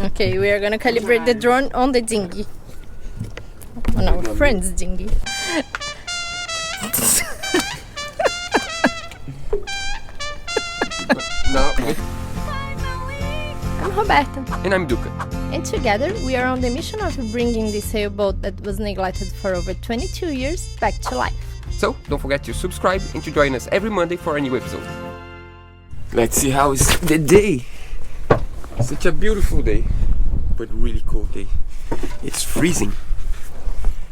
Okay, we are gonna calibrate the drone on the dinghy. On our friend's dinghy. Now, I'm Roberta. and I'm Duca. And together we are on the mission of bringing this sailboat that was neglected for over 22 years back to life. So, don't forget to subscribe and to join us every Monday for a new episode. Let's see how is the day. Such a beautiful day, but really cold day. It's freezing.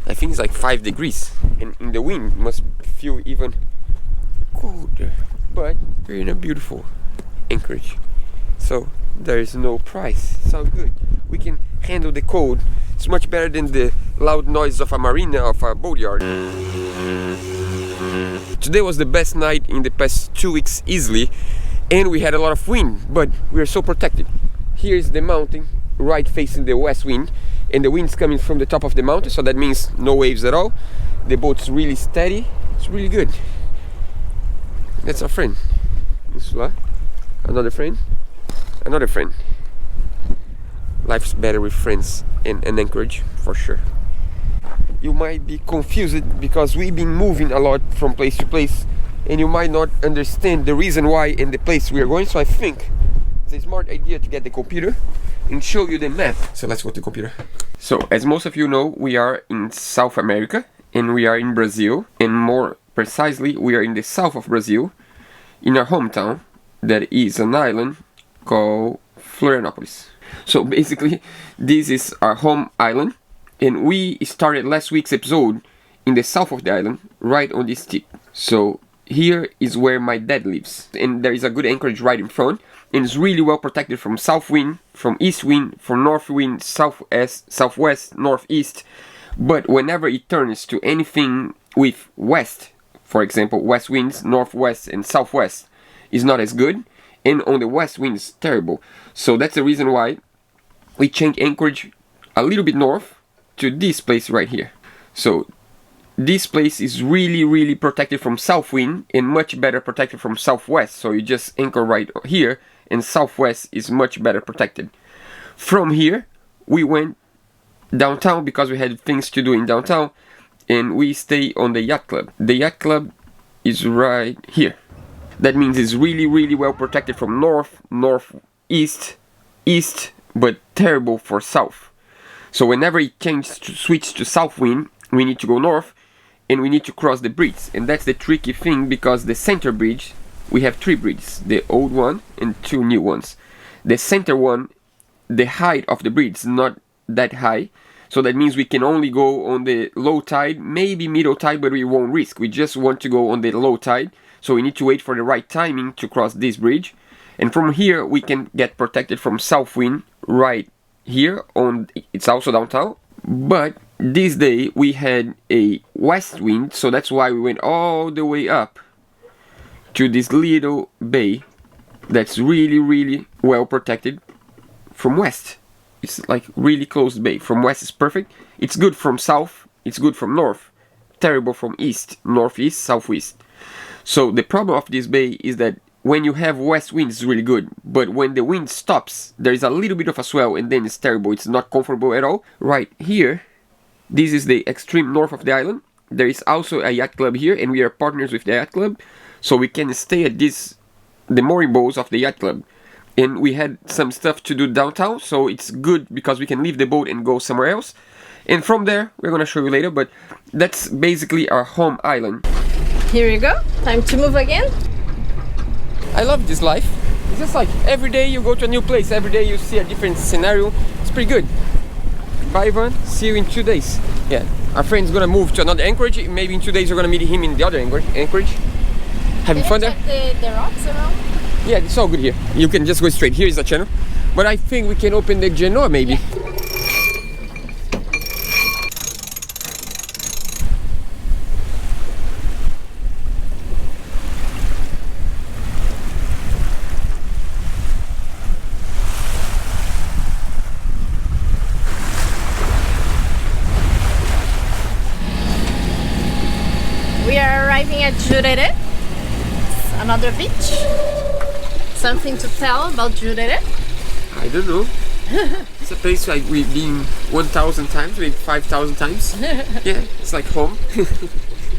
I think it's like 5 degrees, and in the wind it must feel even colder. But we're in a beautiful anchorage, so there is no price. Sounds good. We can handle the cold. It's much better than the loud noise of a marina, of a boatyard. Today was the best night in the past 2 weeks easily, and we had a lot of wind, but we are so protected. Here is the mountain, right facing the west wind, and the wind's coming from the top of the mountain, so that means no waves at all. The boat's really steady. It's really good. That's our friend. Insula. Another friend. Another friend. Life's better with friends and an anchorage, for sure. You might be confused because we've been moving a lot from place to place, and you might not understand the reason why in the place we are going, so I think it's a smart idea to get the computer and show you the map. So let's go to the computer. So, as most of you know, we are in South America, and we are in Brazil, and more precisely, we are in the south of Brazil, in our hometown, that is an island called Florianopolis. So basically, this is our home island, and we started last week's episode in the south of the island, right on this tip. So here is where my dad lives, and there is a good anchorage right in front, and it's really well protected from south wind, from east wind, from north wind, southwest, southwest, northeast. But whenever it turns to anything with west, for example, west winds, northwest and southwest, is not as good, and on the west wind is terrible. So that's the reason why we changed anchorage a little bit north to this place right here. So this place is really protected from south wind and much better protected from southwest. So you just anchor right here, and southwest is much better protected. From here we went downtown because we had things to do in downtown, and we stay on the yacht club. The yacht club is right here. That means it's really well protected from north, northeast, east, but terrible for south. So whenever it switches to south wind, we need to go north, and we need to cross the bridge. And that's the tricky thing, because the center bridge, we have 3 bridges, the old one and 2 new ones. The center one, the height of the bridge is not that high, so that means we can only go on the low tide, maybe middle tide, but we won't risk. We just want to go on the low tide, so we need to wait for the right timing to cross this bridge. And from here we can get protected from south wind right here on, it's also downtown. But this day we had a west wind, so that's why we went all the way up to this little bay that's really well protected from west. It's like really close bay. From west is perfect. It's good from south, it's good from north, terrible from east, northeast, southeast. So the problem of this bay is that when you have west wind, it's really good, but when the wind stops, there is a little bit of a swell, and then it's terrible. It's not comfortable at all. Right here, this is the extreme north of the island. There is also a yacht club here, and we are partners with the yacht club, so we can stay at the mooring bows of the yacht club. And we had some stuff to do downtown, so it's good because we can leave the boat and go somewhere else. And from there, we're gonna show you later, but that's basically our home island. Here you go. Time to move again. I love this life. It's just like every day you go to a new place, every day you see a different scenario. It's pretty good. Bye, Ivan. See you in 2 days. Yeah, our friend's gonna move to another anchorage. Maybe in 2 days we're gonna meet him in the other anchorage. Having fun there? Check the rocks around? Yeah, it's all good here. You can just go straight. Here is the channel. But I think we can open the Genoa maybe. Yeah. We are arriving at Jurerê. It's another beach. Something to tell about Jurerê? I don't know. It's a place like we've been 1,000 times, maybe 5,000 times. Yeah, it's like home.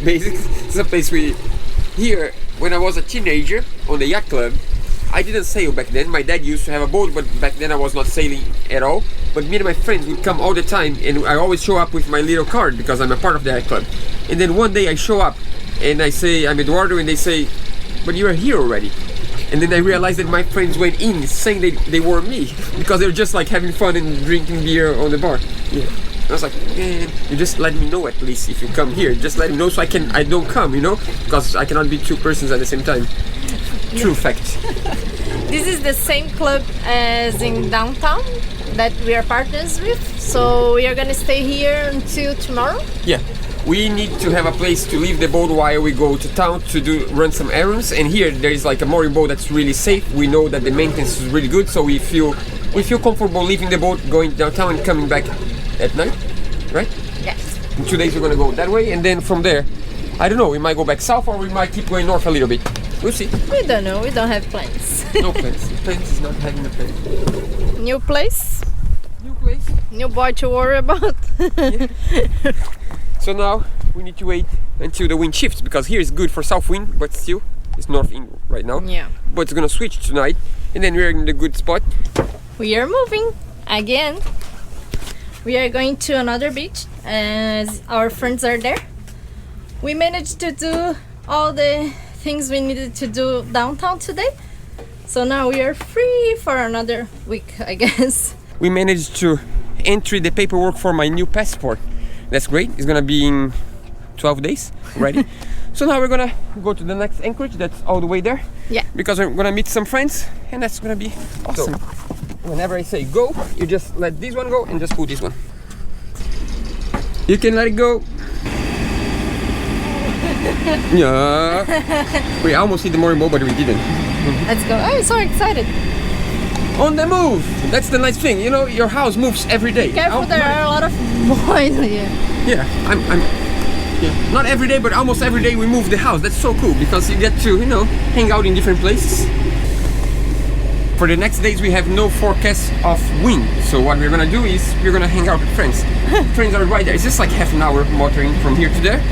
Basically, it's a place here, when I was a teenager on the yacht club, I didn't sail back then. My dad used to have a boat, but back then I was not sailing at all. But me and my friends would come all the time, and I always show up with my little card because I'm a part of the yacht club. And then one day I show up and I say, I'm Eduardo, and they say, but you are here already. And then I realized that my friends went in saying they were me because they were just like having fun and drinking beer on the bar. Yeah. I was like, man, you just let me know at least if you come here. Just let me know so I don't come, you know, because I cannot be two persons at the same time. True fact. This is the same club as in downtown that we are partners with. So we are gonna stay here until tomorrow. Yeah. We need to have a place to leave the boat while we go to town to run some errands, and here there is like a mooring boat that's really safe. We know that the maintenance is really good, so we feel comfortable leaving the boat, going downtown and coming back at night, right? Yes. In 2 days we're gonna go that way, and then from there, I don't know, we might go back south or we might keep going north a little bit. We'll see. We don't know, we don't have plans. No plans. Plans is not having a plan. New place? New place. New boy to worry about. Yeah. So now we need to wait until the wind shifts, because here is good for south wind, but still it's north wind right now. Yeah. But it's gonna switch tonight, and then we're in the good spot. We are moving again. We are going to another beach as our friends are there. We managed to do all the things we needed to do downtown today. So now we are free for another week, I guess. We managed to enter the paperwork for my new passport. That's great. It's gonna be in 12 days ready. So now we're gonna go to the next anchorage that's all the way there. Yeah. Because we're gonna meet some friends, and that's gonna be awesome. So, whenever I say go, you just let this one go and just pull this one. You can let it go. Yeah. We almost hit the mooring boat, but we didn't. Let's go. I'm so excited. On the move. That's the nice thing. You know, your house moves every day. Careful, there are a lot of boys here. Yeah, yeah, not every day, but almost every day we move the house. That's so cool because you get to, you know, hang out in different places. For the next days we have no forecast of wind. So what we're gonna do is we're gonna hang out with friends. Friends are right there. It's just like half an hour motoring from here to there.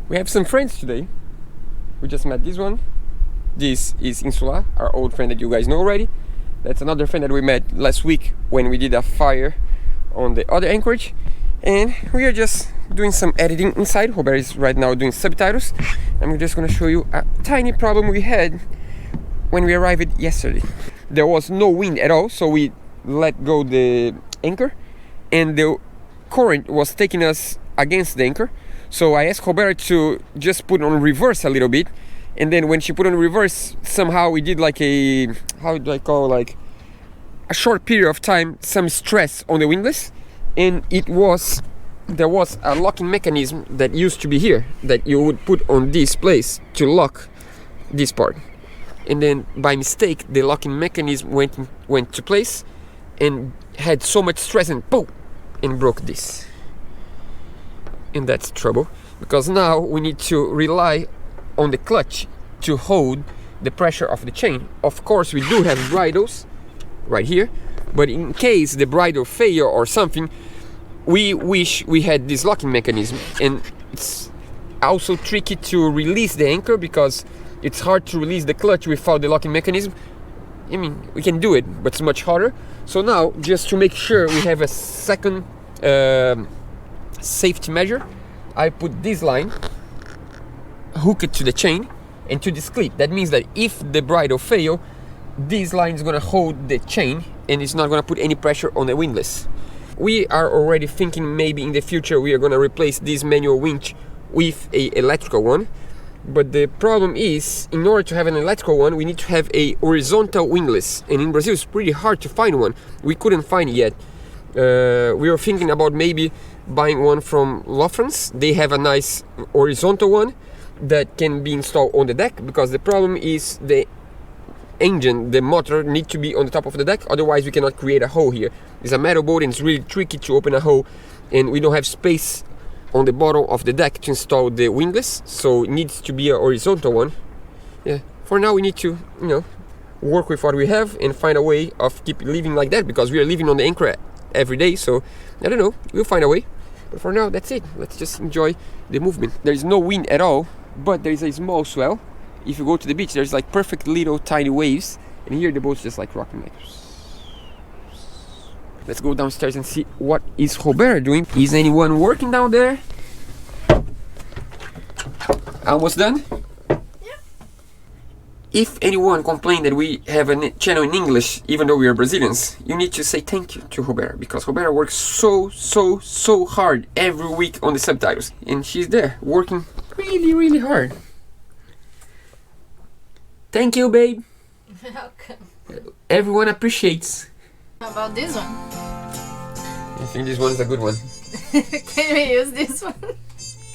We have some friends today. We just met this one. This is Insula, our old friend that you guys know already. That's another friend that we met last week when we did a fire on the other anchorage. And we are just doing some editing inside. Robert is right now doing subtitles. And we're just gonna show you a tiny problem we had when we arrived yesterday. There was no wind at all, so we let go the anchor and the current was taking us against the anchor. So I asked Roberta to just put on reverse a little bit, and then when she put on reverse, somehow we did like a, how do I call, like a short period of time, some stress on the windlass, and there was a locking mechanism that used to be here that you would put on this place to lock this part, and then by mistake the locking mechanism went to place and had so much stress and boom, and broke this. And that's trouble, because now we need to rely on the clutch to hold the pressure of the chain. Of course we do have bridles right here, but in case the bridle fail or something, we wish we had this locking mechanism. And it's also tricky to release the anchor because it's hard to release the clutch without the locking mechanism. I mean, we can do it, but it's much harder. So now, just to make sure we have a second safety measure, I put this line, hook it to the chain and to this clip. That means that if the bridle fail, this line is gonna hold the chain and it's not gonna put any pressure on the windlass. We are already thinking maybe in the future we are gonna replace this manual winch with a electrical one. But the problem is, in order to have an electrical one, we need to have a horizontal wingless. And in Brazil, it's pretty hard to find one. We couldn't find it yet. We were thinking about maybe buying one from Lofrans. They have a nice horizontal one that can be installed on the deck, because the problem is the engine, the motor, need to be on the top of the deck. Otherwise, we cannot create a hole here. It's a metal boat and it's really tricky to open a hole, and we don't have space on the bottom of the deck to install the wingless, so it needs to be a horizontal one. Yeah, for now we need to, you know, work with what we have and find a way of keep living like that, because we are living on the anchor every day. So I don't know, we'll find a way. But for now, that's it. Let's just enjoy the movement. There is no wind at all, but there is a small swell. If you go to the beach, there's like perfect little tiny waves, and here the boat's just like rocking like. Let's go downstairs and see what is Roberta doing. Is anyone working down there? Almost done? Yeah. If anyone complained that we have a channel in English, even though we are Brazilians, you need to say thank you to Roberta, because Roberta works so hard every week on the subtitles, and she's there working really hard. Thank you, babe. Welcome. Everyone appreciates. How about this one? I think this one is a good one. Can we use this one?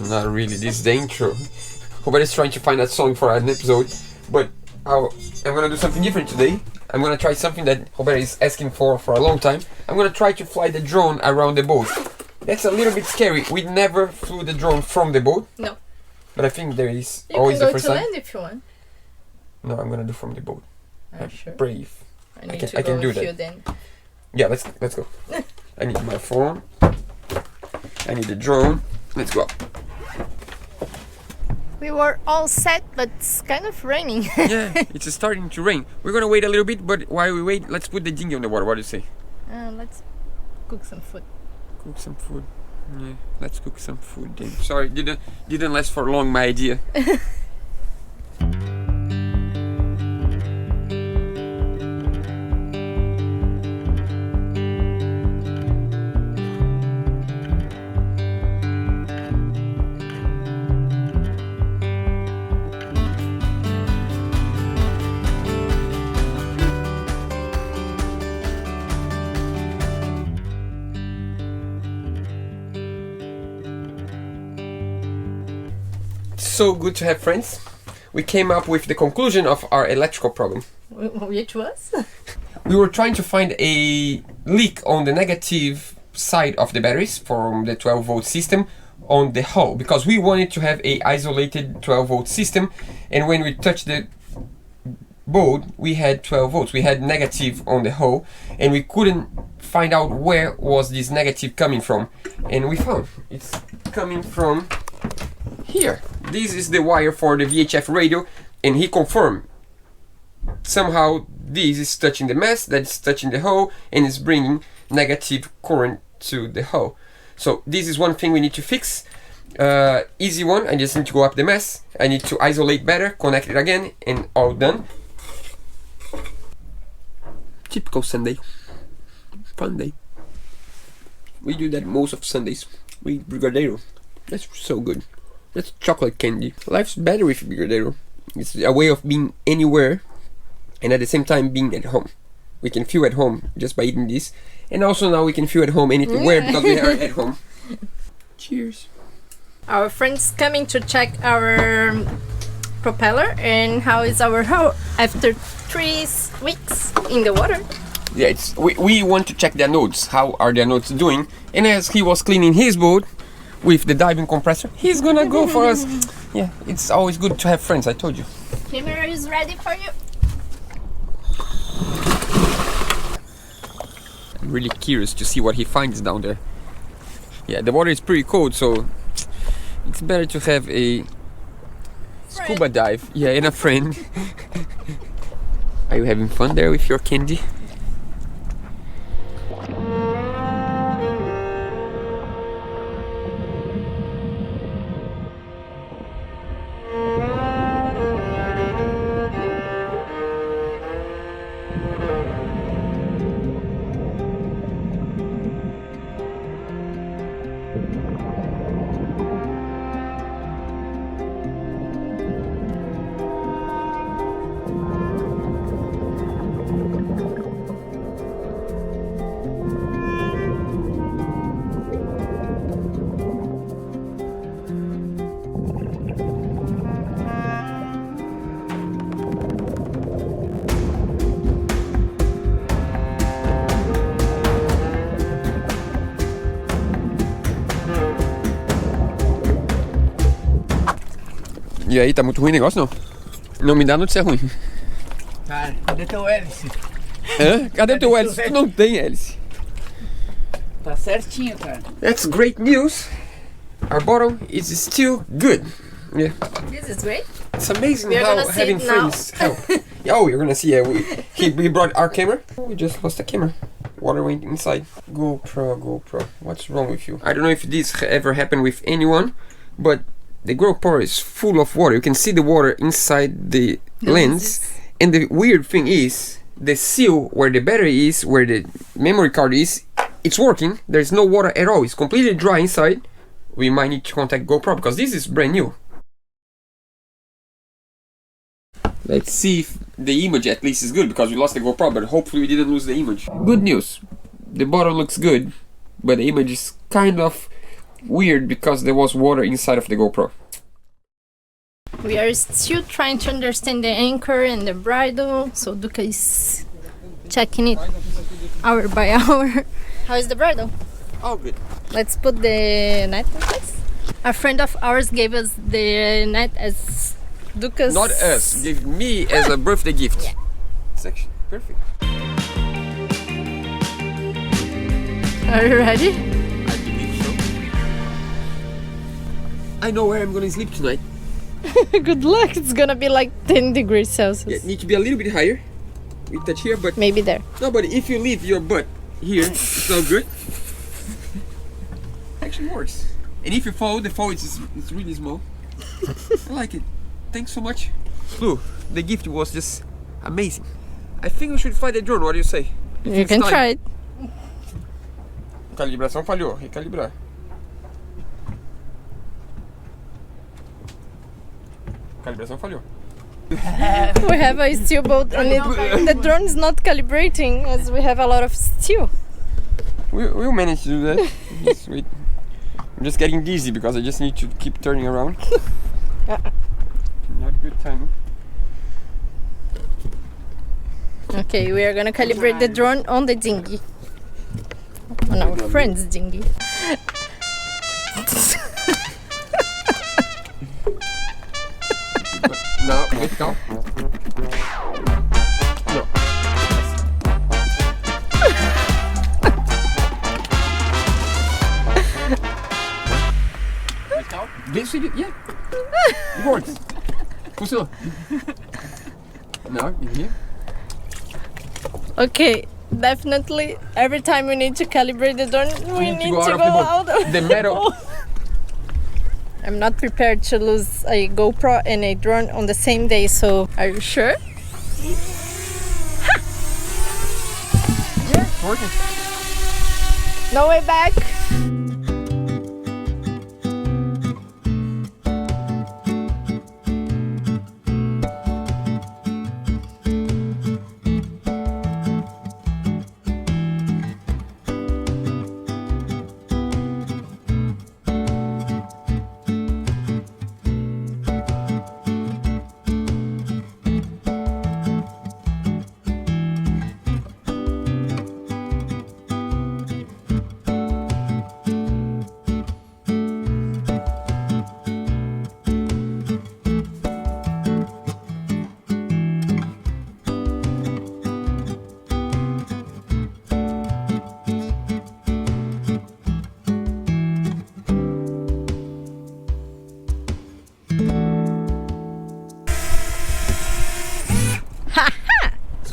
Not really, this is the intro. Roberta is trying to find a song for an episode, but I'm gonna do something different today. I'm gonna try something that Roberta is asking for a long time. I'm gonna try to fly the drone around the boat. That's a little bit scary. We never flew the drone from the boat. No. But I think there is You always can the go first to time. land if you want. No, I'm gonna do from the boat. I'm Sure. brave. I need can- to I go can do with that. you then. Yeah, let's go. I need my phone. I need the drone. Let's go. We were all set, but it's kind of raining. Yeah, it's starting to rain. We're gonna wait a little bit, but while we wait, let's put the dinghy on the water. What do you say? Let's cook some food. Cook some food. Yeah, let's cook some food then. Sorry, didn't last for long, my idea. So good to have friends. We came up with the conclusion of our electrical problem. Which was? We were trying to find a leak on the negative side of the batteries from the 12 volt system on the hull, because we wanted to have a isolated 12 volt system, and when we touched the boat we had 12 volts. We had negative on the hull, and we couldn't find out where was this negative coming from, and we found it's coming from here. This is the wire for the VHF radio, and he confirmed somehow this is touching the mast, that's touching the hull, and is bringing negative current to the hull. So this is one thing we need to fix. Easy one. I just need to go up the mast, I need to isolate better, connect it again, and all done. Typical Sunday, fun day. We do that most of Sundays. We eat brigadeiro. That's so good. That's chocolate candy. Life's better with brigadeiro. It's a way of being anywhere and at the same time being at home. We can feel at home just by eating this, and also now we can feel at home anywhere because we are at home. Cheers. Our friend's coming to check our propeller and how is our hull after 3 weeks in the water. Yeah, we want to check their nodes. How are their nodes doing? And as he was cleaning his boat with the diving compressor, he's gonna go for us. Yeah, it's always good to have friends, I told you. Camera is ready for you. I'm really curious to see what he finds down there. Yeah, the water is pretty cold, so it's better to have a scuba dive. Yeah, and a friend. Are you having fun there with your candy? E aí, tá muito ruim o negócio, não? Não me dá notícia ruim. Cara, cadê teu hélice? Hã? Cadê o teu hélice? Tu não tem hélice. Tá certinho, cara. That's great news. Our bottom is still good. Yeah. This is great. It's amazing We're how gonna see having it now. friends help. Oh, you're gonna see. Yeah, we brought our camera. We just lost the camera. Water went inside. GoPro. What's wrong with you? I don't know if this ever happened with anyone, but the GoPro is full of water. You can see the water inside the lens. And the weird thing is, the seal where the battery is, where the memory card is, it's working. There's no water at all. It's completely dry inside. We might need to contact GoPro because this is brand new. Let's see if the image at least is good, because we lost the GoPro, but hopefully we didn't lose the image. Good news. The bottle looks good, but the image is kind of weird because there was water inside of the GoPro. We are still trying to understand the anchor and the bridle, so Duca is checking it hour by hour. How is the bridle? Oh, good. Let's put the net in place. A friend of ours gave us the net as Duca's... Not us. Give me as a birthday gift. Yeah. It's actually perfect. Are you ready? I believe so. I know where I'm gonna sleep tonight. Good luck. It's gonna be like 10 degrees Celsius. Yeah, need to be a little bit higher. We touch here, but Maybe there. no. But if you leave your butt here, it's not good. Actually works. And if you fall, the fall is really small. I like it. Thanks so much. Lu, the gift was just amazing. I think we should fly the drone. What do you say? You can try it. Calibração falhou. Recalibrar. Calibração falhou. We have a steel boat and the drone is not calibrating as we have a lot of steel. We'll manage to do that. Just wait. I'm just getting dizzy because I just need to keep turning around. Not good time. Okay, we are gonna calibrate the drone on the dinghy. On our friend's dinghy. No, vertical. No. Vertical? This we did, yeah. It works. Funcionou. Now, in here. Okay, definitely every time we need to calibrate the drone, we need to go out of the metal. I'm not prepared to lose a GoPro and a drone on the same day, so are you sure? Yeah, it's working. No way back.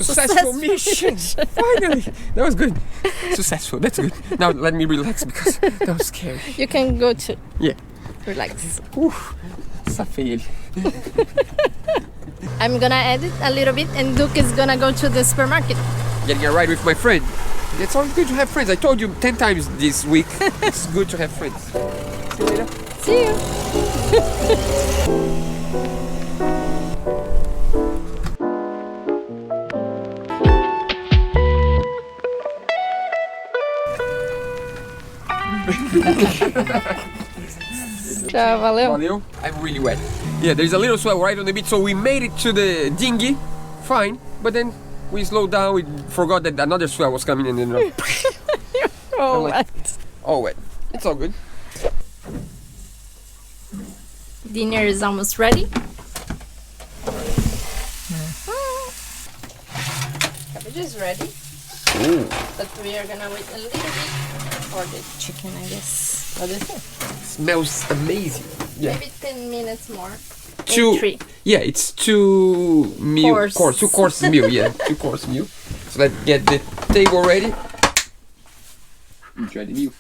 Successful mission! Finally! That was good. Successful, that's good. Now let me relax because that was scary. You can go to Yeah. relax. Safei ele. I'm gonna edit a little bit and Duke is gonna go to the supermarket. Getting a ride with my friend. It's always good to have friends. I told you 10 times this week. It's good to have friends. See you later. See you! Tchau, valeu. Valeu. I'm really wet. Yeah, there's a little swell right on the beach, so we made it to the dinghy, fine, but then we slowed down, we forgot that another swell was coming and then Oh, like- wet. all wet. It's all good. Dinner is almost ready. Cabbage is ready. Ooh. But we are gonna wait a little bit for the chicken, I guess. What do you think? Smells amazing. Yeah. Maybe 10 minutes more. Two. Maybe 3. Yeah, it's 2 meal Course. 2 course meal. Yeah, 2 course meal. So let's get the table ready. Enjoy the meal.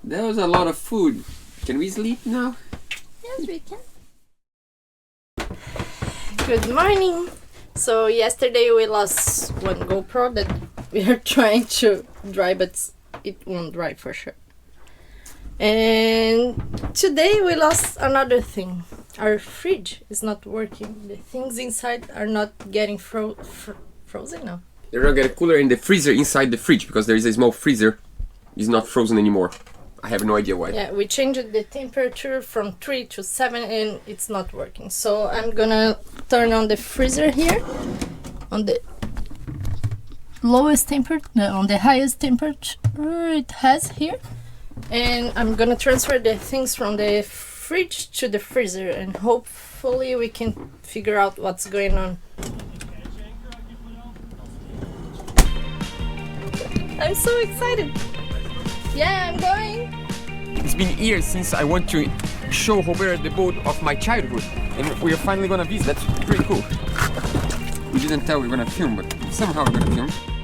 That was a lot of food. Can we sleep now? Yes, we can. Good morning. So yesterday we lost one GoPro that we are trying to dry, but it won't dry for sure. And today we lost another thing. Our fridge is not working. The things inside are not getting frozen now. They're not getting cooler in the freezer inside the fridge because there is a small freezer. It's not frozen anymore. I have no idea why. Yeah, we changed the temperature from 3 to 7 and it's not working. So I'm gonna turn on the freezer here on the lowest temperature, no, on the highest temperature it has here. And I'm gonna transfer the things from the fridge to the freezer and hopefully we can figure out what's going on. I'm so excited. Yeah, I'm going. It's been years since I want to show Roberta the boat of my childhood, and we are finally gonna visit. That's pretty cool. We didn't tell we were gonna film, but somehow we're gonna film.